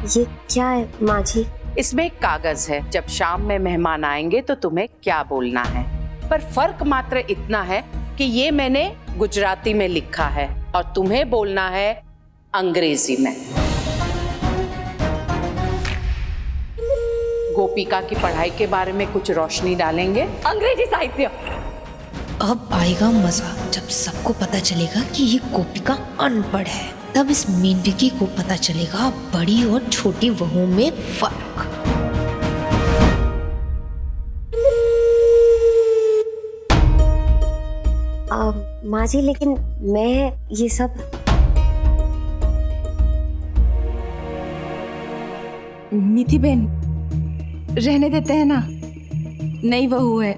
ये क्या है माँ जी? इसमें एक कागज है, जब शाम में मेहमान आएंगे तो तुम्हें क्या बोलना है। पर फर्क मात्र इतना है कि ये मैंने गुजराती में लिखा है और तुम्हें बोलना है अंग्रेजी में। गोपिका की पढ़ाई के बारे में कुछ रोशनी डालेंगे। अंग्रेजी साहित्य। अब आएगा मजा जब सबको पता चलेगा कि ये गोपिका अनपढ़ है। तब इस मेंढकी को पता चलेगा बड़ी और छोटी वहू में फर्क। माँ जी, लेकिन मैं ये सब मीठी बहन, रहने देते हैं ना। नई बहू है,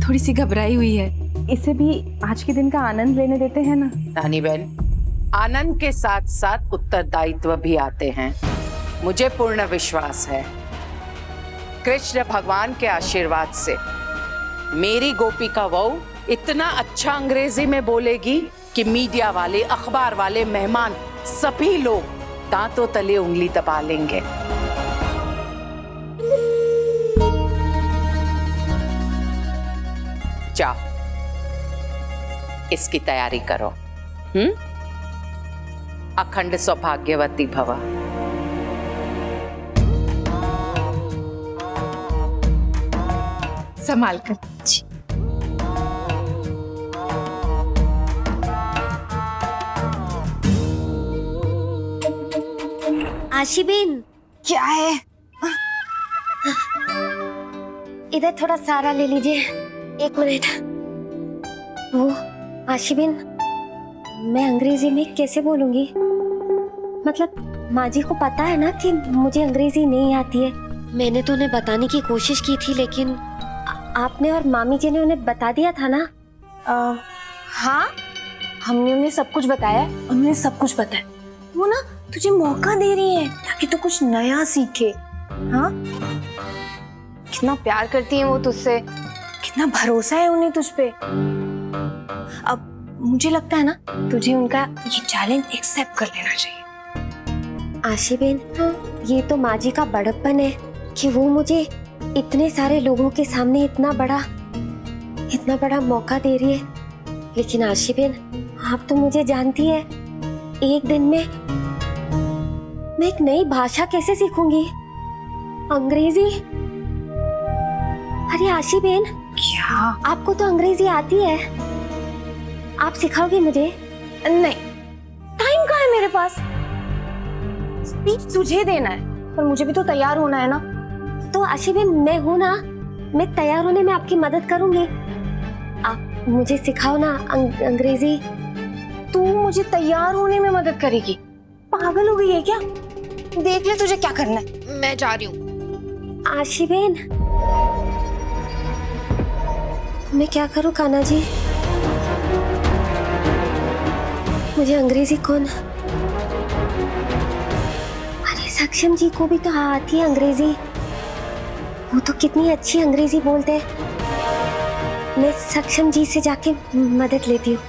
थोड़ी सी घबराई हुई है, इसे भी आज के दिन का आनंद लेने देते हैं ना। रानी बहन, आनंद के साथ साथ उत्तरदायित्व भी आते हैं। मुझे पूर्ण विश्वास है कृष्ण भगवान के आशीर्वाद से मेरी गोपिका बहू इतना अच्छा अंग्रेजी में बोलेगी कि मीडिया वाले, अखबार वाले, मेहमान सभी लोग दांतों तले उंगली दबा लेंगे। जाओ, इसकी तैयारी करो। अखंड सौभाग्यवती भव। संभाल कर। आशीबेन, क्या है? इधर थोड़ा सहारा ले लीजिए। एक मिनट। वो आशीबेन, मैं अंग्रेजी में कैसे बोलूंगी? मतलब माँ जी को पता है ना कि मुझे अंग्रेजी नहीं आती है। मैंने तो उन्हें बताने की कोशिश की थी, लेकिन आपने और मामी जी ने उन्हें बता दिया था ना? हाँ, हमने उन्हें सब कुछ बताया, उन्हें सब कुछ पता है। वो ना तुझे मौका दे रही है ताकि तू कुछ नया सीखे। हाँ, कितना प्यार करती है वो तुझसे, कितना भरोसा है उन्हें तुझ पे। अब मुझे लगता है ना तुझे उनका ये चैलेंज एक्सेप्ट कर लेना चाहिए। आशीबेन, ये तो माँ जी का बड़प्पन है कि वो मुझे इतने सारे लोगों के सामने इतना बड़ा मौका दे रही है। लेकिन आशीबेन, आप तो मुझे जानती है, एक दिन में मैं एक नई भाषा कैसे सीखूंगी? अंग्रेजी। अरे आशीबेन, क्या? आपको तो अंग्रेजी आती है, आप सिखाओगे मुझे? नहीं, टाइम कहाँ है मेरे पास? स्पीच तुझे देना है, पर मुझे भी तो तैयार होना है ना। तो आशीबेन, मैं हूँ ना, मैं तैयार होने में आपकी मदद करूंगी। आप मुझे सिखाओ ना अंग्रेजी। तू मुझे तैयार होने में मदद करेगी? पागल हो गई है क्या? देख ले तुझे क्या करना है। मैं जा रही हूँ। आशीबेन, मैं क्या करूँ कान्हा जी? मुझे अंग्रेजी कौन? अरे सक्षम जी को भी तो आती है अंग्रेजी, वो तो कितनी अच्छी अंग्रेजी बोलते हैं। मैं सक्षम जी से जाके मदद लेती हूँ।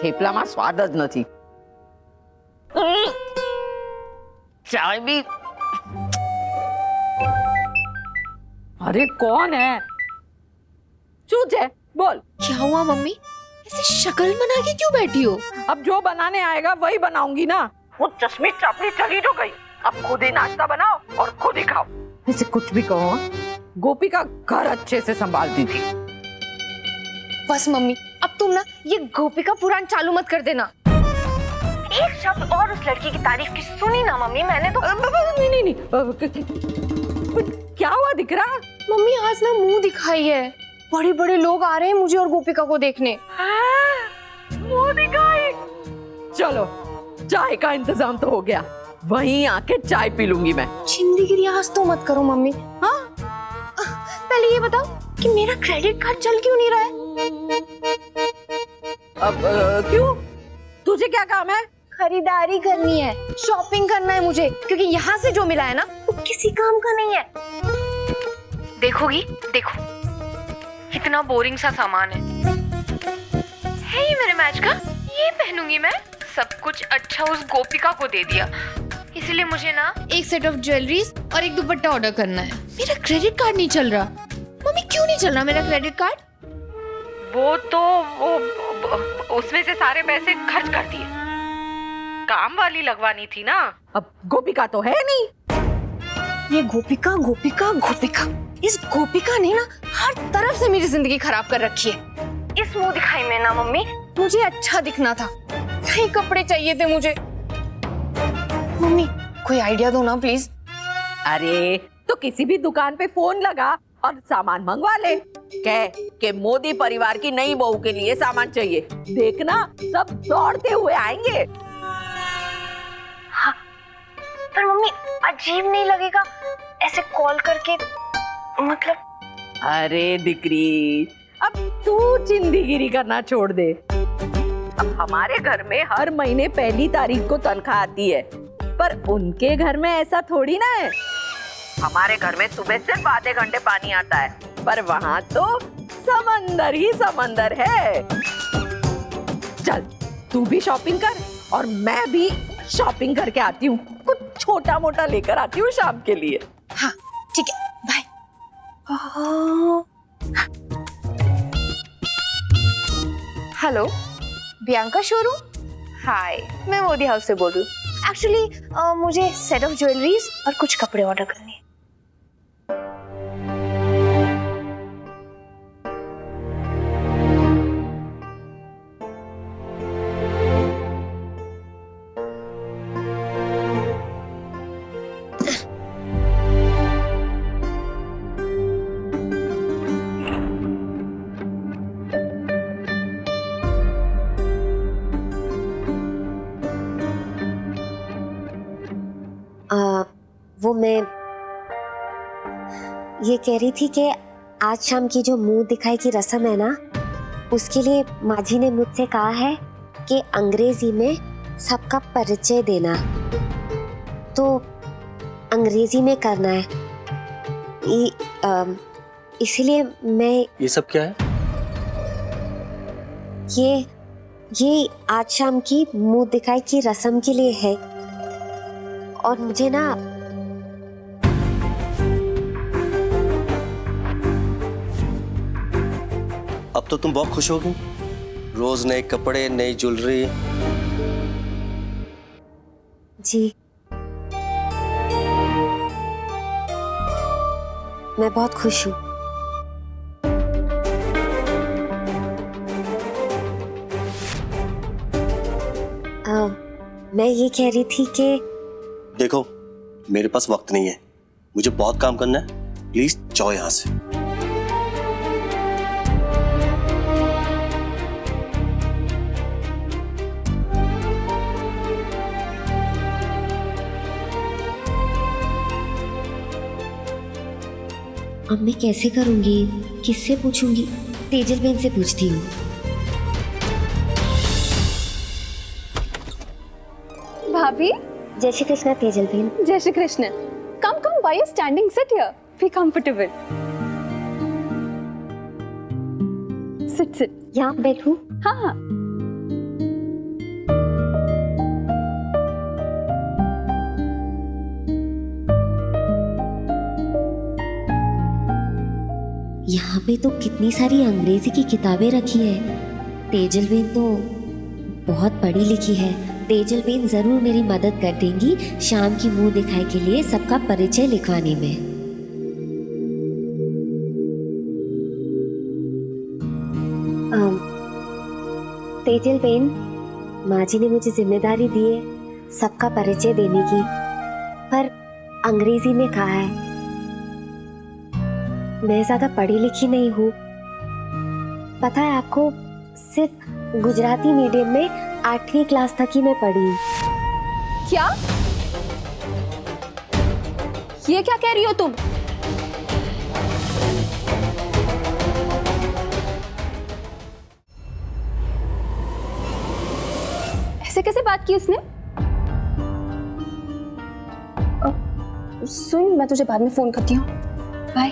થેપલામાં સ્વાદ જ નથી। ચાય भी। अरे कौन है? चूत है, बोल। क्या हुआ मम्मी? ऐसे शक्ल बना के क्यों बैठी हो? अब जो बनाने आएगा वही बनाऊंगी ना। वो चश्मे चापड़ी चली तो गई, अब खुद ही नाश्ता बनाओ और खुद ही खाओ। इसे कुछ भी कहो, गोपी का घर अच्छे से संभालती थी। बस मम्मी, अब तुम ना ये गोपिका पुराण चालू मत कर देना। एक शब्द और उस लड़की की तारीफ की सुनी ना मम्मी मैंने तो। नहीं, क्या हुआ दिख रहा? मम्मी आज ना मुंह दिखाई है, बड़े बड़े लोग आ रहे हैं मुझे और गोपिका को देखने। मुंह दिखाई? चलो, चाय का इंतजाम तो हो गया, वहीं आके चाय पी लूंगी मैं। जिंदगी आज तो मत करो मम्मी। हाँ, पहले ये बताओ कि मेरा क्रेडिट कार्ड चल क्यों नहीं रहा है? अब क्यों? तुझे क्या काम है? खरीदारी करनी है, शॉपिंग करना है मुझे, क्योंकि यहाँ से जो मिला है ना वो किसी काम का नहीं है। देखोगी? देखो, कितना बोरिंग सा सामान है ये मेरे मैच का? ये करूंगी मैं? सब कुछ अच्छा उस गोपिका को दे दिया, इसलिए मुझे ना एक सेट ऑफ ज्वेलरीज और एक दुपट्टा ऑर्डर करना है। मेरा क्रेडिट कार्ड नहीं चल रहा। मम्मी क्यों नहीं चल रहा मेरा क्रेडिट कार्ड? वो उसमें से सारे पैसे खर्च कर दिए। काम वाली लगवानी थी ना, अब गोपिका तो है नहीं। ये गोपिका गोपिका गोपिका, इस गोपिका ने ना हर तरफ से मेरी जिंदगी खराब कर रखी है। इस मुंह दिखाई में ना मम्मी मुझे अच्छा दिखना था, नए कपड़े चाहिए थे मुझे। मम्मी कोई आइडिया दो ना प्लीज। अरे तो किसी भी दुकान पे फोन लगा और सामान मंगवा ले। कह के मोदी परिवार की नई बहू के लिए सामान चाहिए, देखना सब दौड़ते हुए आएंगे। हाँ, पर मम्मी अजीब नहीं लगेगा ऐसे कॉल करके? मतलब अरे दिकरी, अब तू चिंदीगिरी करना छोड़ दे। अब हमारे घर में हर महीने पहली तारीख को तनख्वाह आती है, पर उनके घर में ऐसा थोड़ी ना है। हमारे घर में सुबह सिर्फ आधे घंटे पानी आता है, पर वहाँ तो समंदर ही समंदर है। चल तू भी शॉपिंग कर और मैं भी शॉपिंग करके आती हूँ, कुछ छोटा मोटा लेकर आती हूँ शाम के लिए। हाँ ठीक है, bye. Hello Bianca showroom? Hi, मैं मोदी हाउस से बोल रही हूँ। एक्चुअली मुझे सेट ऑफ ज्वेलरीज और कुछ कपड़े ऑर्डर करने हैं। वो मैं ये कह रही थी कि आज शाम की जो मुंह दिखाई की रस्म है ना, उसके लिए माँ जी ने मुझसे कहा है कि अंग्रेजी में सबका परिचय देना, तो अंग्रेजी में करना है। इसीलिए मैं ये सब क्या है? ये आज शाम की मुंह दिखाई की रस्म के लिए है, और मुझे ना अब तो तुम बहुत खुश होगी, रोज नए कपड़े, नई ज्वेलरी। जी मैं बहुत खुश हूँ। मैं ये कह रही थी कि देखो मेरे पास वक्त नहीं है, मुझे बहुत काम करना है, प्लीज जाओ यहाँ से। अब मैं कैसे करूंगी, किससे पूछूंगी? तेजल बहन से पूछती हूँ। भाभी, जय श्री कृष्णा तेजल बहन। जय श्री कृष्ण। कम कम, why you standing? Sit here. Be comfortable. Sit. यहाँ बैठूं? हाँ। यहाँ पे तो कितनी सारी अंग्रेजी की किताबें रखी है। तेजल बहन तो बहुत पढ़ी लिखी है। तेजल बहन जरूर मेरी मदद कर देंगी शाम की मुंह दिखाई के लिए सबका परिचय लिखवाने में। तेजल बहन, माँ जी ने मुझे जिम्मेदारी दी है सबका परिचय देने की, पर अंग्रेजी में कहा है। मैं ज्यादा पढ़ी लिखी नहीं हूँ, पता है आपको, सिर्फ गुजराती मीडियम में 8वीं क्लास तक ही मैं पढ़ी। क्या? ये क्या कह रही हो तुम? ऐसे कैसे बात की उसने? सुन, मैं तुझे बाद में फोन करती हूँ। बाय।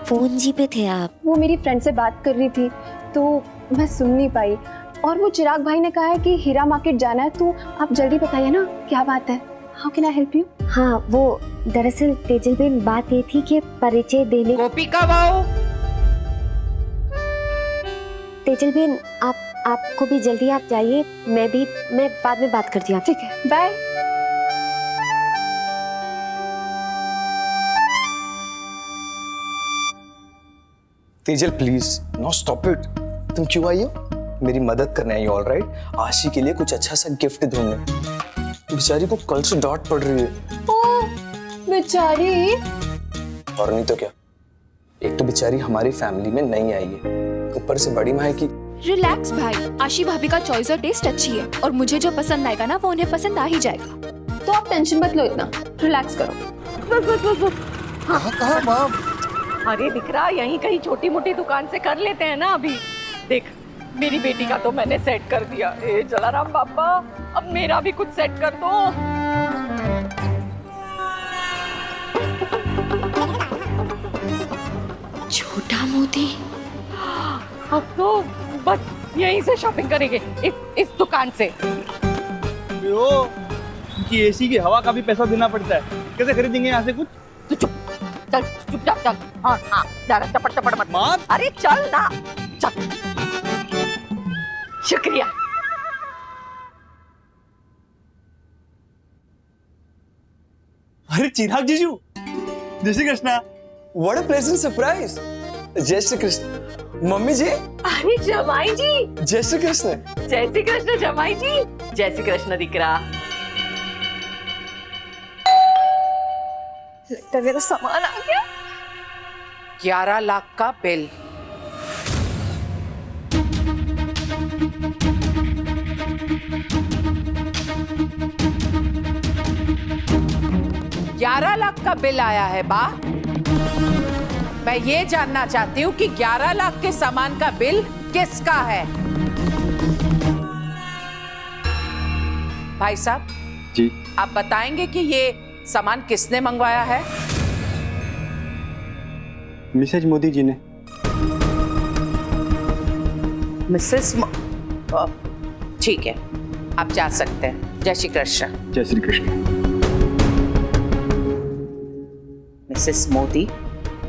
फोन जी पे थे आप? वो मेरी फ्रेंड से बात कर रही थी तो मैं सुन नहीं पाई। और वो चिराग भाई ने कहा है कि हीरा मार्केट जाना है, तो आप जल्दी बताइए ना क्या बात है। How can I help you? हाँ, वो दरअसल तेजल बेन बात ये थी कि परिचय देने। गोपिका बहू, तेजल बेन आपको भी जल्दी, आप जाइए, मैं बाद में बात करती हूँ। ठीक है, bye. Tejal please no stop it. तुम क्यों आई हो? मेरी मदद करने आई हो, ऑलराइट? आशी के लिए कुछ अच्छा सा गिफ्ट ढूंढने। बेचारी को कल से डांट पड़ रही है। ओ बेचारी। और नहीं तो क्या, एक तो बेचारी हमारी फैमिली में नहीं आई है, ऊपर से बड़ी माँ की। रिलैक्स भाई, आशी भाभी का चॉइस और टेस्ट अच्छी है और मुझे जो पसंद आएगा ना वो उन्हें पसंद आ ही जाएगा। तो आप टेंशन मत लो, इतना रिलैक्स करो। कहाँ माँ? अरे दिख रहा, यहीं कहीं छोटी मोटी दुकान से कर लेते हैं ना अभी। देख, मेरी बेटी का तो मैंने सेट कर दिया। ए जलाराम बाबा, अब मेरा भी कुछ सेट कर दो। छोटा मोती। अब तो बस यहीं से शॉपिंग करेंगे, इस दुकान से। कि एसी की हवा का भी पैसा देना पड़ता है, कैसे खरीदेंगे यहाँ से कुछ? तू चुप, चल चुपचाप चल। हाँ हाँ, ज्यादा चपड़ चपड़ मत मार। अरे चल ना, चल। शुक्रिया। अरे चिराग जीजू, जय Shri Krishna. What a pleasant surprise. जय श्री कृष्ण। मम्मी जी। अरे जमाई जी, जय श्री कृष्ण। जय श्री कृष्ण जमाई जी। जय श्री कृष्ण दीकरा। लगता है मेरा सामान आ गया। 11 लाख का बिल। $11 लाख का बिल आया है बा। मैं ये जानना चाहती हूँ कि 11 लाख के सामान का बिल किसका है? भाई साहब जी, आप बताएंगे कि ये सामान किसने मंगवाया है? मिसेज मोदी जी ने। मिसेस ठीक है, आप जा सकते हैं। जय श्री कृष्ण। जय श्री कृष्ण। मिसेस मोदी,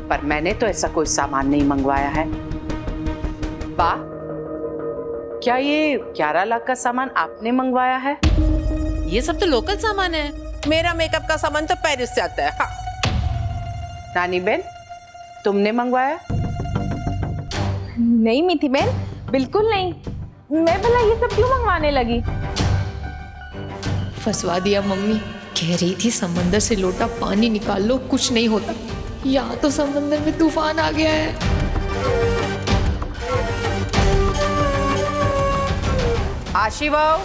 पर मैंने तो ऐसा कोई सामान नहीं मंगवाया है। बा, क्या ये 11 लाख का सामान आपने मंगवाया है? ये सब तो लोकल सामान है। मेरा मेकअप का सामान तो पेरिस से आता है। हाँ। रानी बेन, तुमने मंगवाया? नहीं मीठी बहन, बिल्कुल नहीं। मैं भला ये सब क्यों मंगवाने लगी? फंसवा दिया मम्मी। कह रही थी समंदर से लोटा पानी निकाल लो, कुछ नहीं होता। यहाँ तो समंदर में तूफान आ गया है। आशी बहू।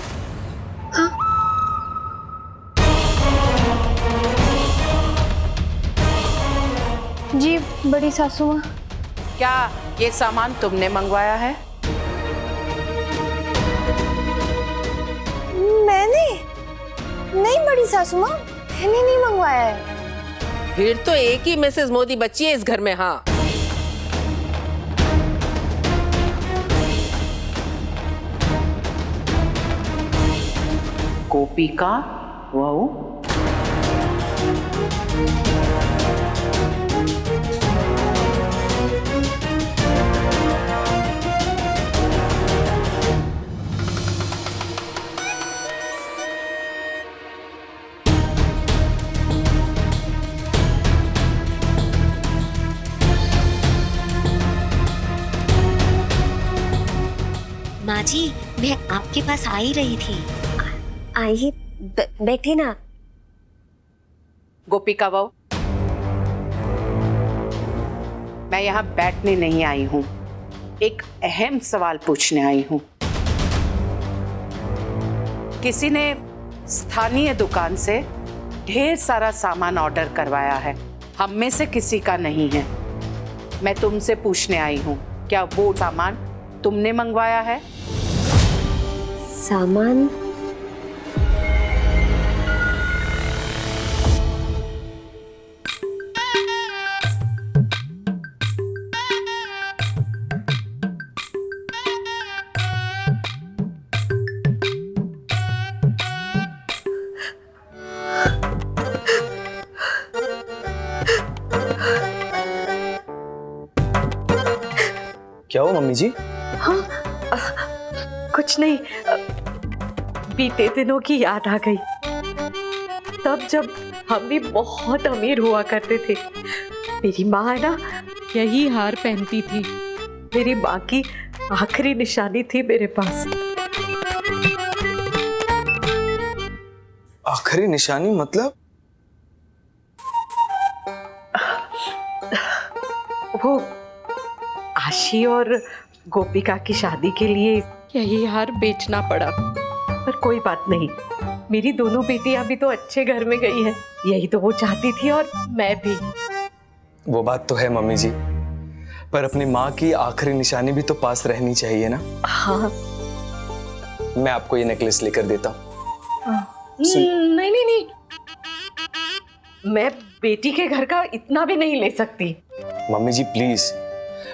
जी बड़ी सासू माँ। क्या ये सामान तुमने मंगवाया है? मैंने नहीं, बड़ी सासू माँ, मैंने नहीं मंगवाया है। फिर तो एक ही मिसेस मोदी बची है इस घर में। हाँ, गोपिका बहू। माँ जी, मैं आपके पास आ ही रही थी। आइए, बैठे ना। गोपिका बहू, मैं यहाँ बैठने नहीं आई हूँ, एक अहम सवाल पूछने आई हूँ। किसी ने स्थानीय दुकान से ढेर सारा सामान ऑर्डर करवाया है, हम में से किसी का नहीं है। मैं तुमसे पूछने आई हूँ, क्या वो सामान तुमने मंगवाया है? सामान? मम्मी जी? हाँ कुछ नहीं, बीते दिनों की याद आ गई। तब जब हम भी बहुत अमीर हुआ करते थे, मेरी माँ ना यही हार पहनती थी। मेरी माँ की आखिरी निशानी थी मेरे पास। आखिरी निशानी मतलब? वो आशी और गोपिका की शादी के लिए यही हार बेचना पड़ा, पर कोई बात नहीं, मेरी दोनों बेटियां भी तो अच्छे घर में गई हैं। यही तो वो चाहती थी और मैं भी। वो बात तो है मम्मी जी, पर अपनी माँ की आखिरी निशानी भी तो पास रहनी चाहिए ना। हाँ। मैं आपको ये नेकलेस लेकर देता हूँ। नहीं नहीं नहीं, मैं बेटी के घर का इतना भी नहीं ले सकती। मम्मी जी प्लीज,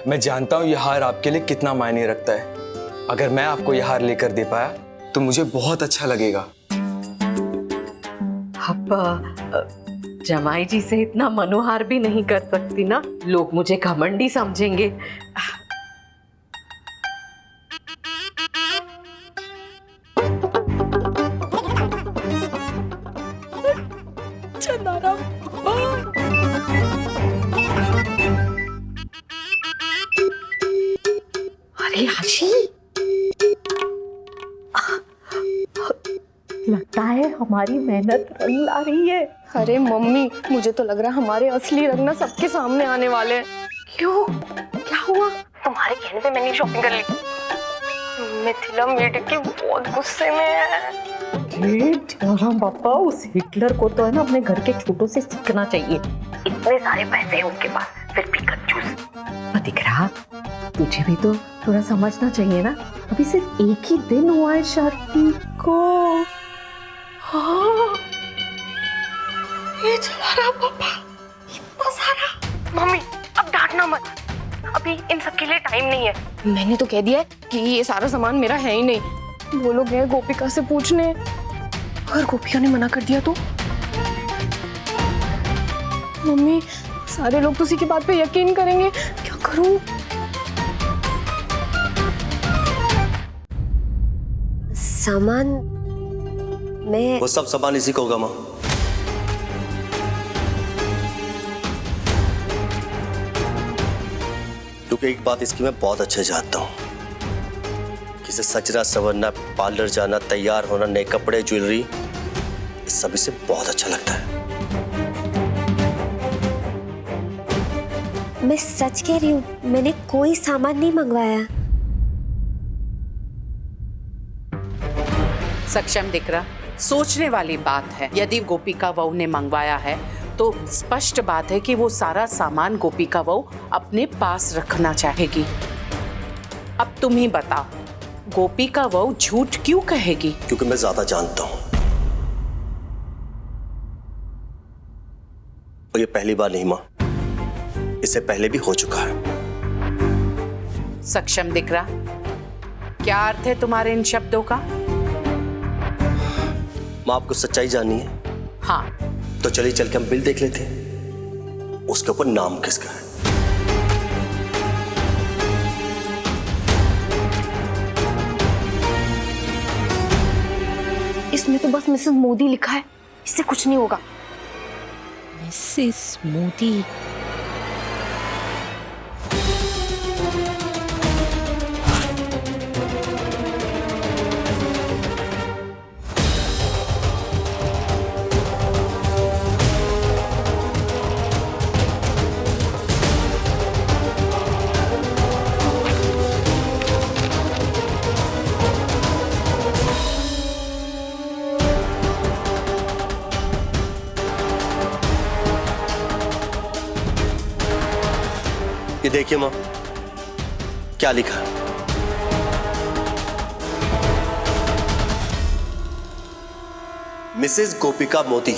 मैं जानता हूँ ये हार आपके लिए कितना मायने रखता है। अगर मैं आपको ये हार लेकर दे पाया तो मुझे बहुत अच्छा लगेगा। अब जमाई जी से इतना मनोहार भी नहीं कर सकती ना, लोग मुझे घमंडी समझेंगे। अरे आशी, लगता है हमारी मेहनत रंग ला रही है। अरे मम्मी, मुझे तो लग रहा है हमारे असली रंग ना सबके सामने आने वाले हैं। क्यों, क्या हुआ? तुम्हारे कहने पे मैंने शॉपिंग कर ली। मिथिला मेरे के बहुत गुस्से में है। राम बापा, उस हिटलर को तो है ना अपने घर के छोटों से सीखना चाहिए। इतने सारे पैसे हैं उनके पास, फिर भी कंजूस। दिख रहा, तुझे भी तो थोड़ा समझना चाहिए ना। अभी सिर्फ एक ही दिन हुआ है शादी को। हाँ, ये चला रहा पापा, इतना सारा। मम्मी अब डांटना मत, अभी इन सब के लिए टाइम नहीं है। मैंने तो कह दिया है कि ये सारा सामान मेरा है ही नहीं। वो लोग गए गोपिका से पूछने, अगर गोपिका ने मना कर दिया तो? मम्मी सारे लोग तो उसी की बात पे यकीन करेंगे, क्या करूं? सामान मैं वो सब सामान इसी को होगा माँ। क्योंकि एक बात इसकी मैं बहुत अच्छे जानता हूँ, किसे सजना संवरना, पार्लर जाना, तैयार होना, नए कपड़े, ज्वेलरी, इस सब इसे बहुत अच्छा लगता है। मैं सच कह रही हूँ, मैंने कोई सामान नहीं मंगवाया। सक्षम दिख रहा, सोचने वाली बात है। यदि गोपिका बहू ने मंगवाया है तो स्पष्ट बात है कि वो सारा सामान गोपिका बहू अपने पास रखना चाहेगी। अब तुम ही बताओ, गोपिका बहू झूठ क्यों कहेगी? क्योंकि मैं ज्यादा जानता हूं, और ये पहली बार नहीं मां, इससे पहले भी हो चुका है। सक्षम दिख रहा, क्या अर्थ है तुम्हारे इन शब्दों का? मां आपको सच्चाई जाननी है? हाँ। तो चलिए चल के हम बिल देख लेते हैं, उसके ऊपर नाम किसका है। इसमें तो बस मिसेस मोदी लिखा है, इससे कुछ नहीं होगा। मिसेस मोदी? ये देखिए मां, क्या लिखा है। मिसेस गोपिका मोदी।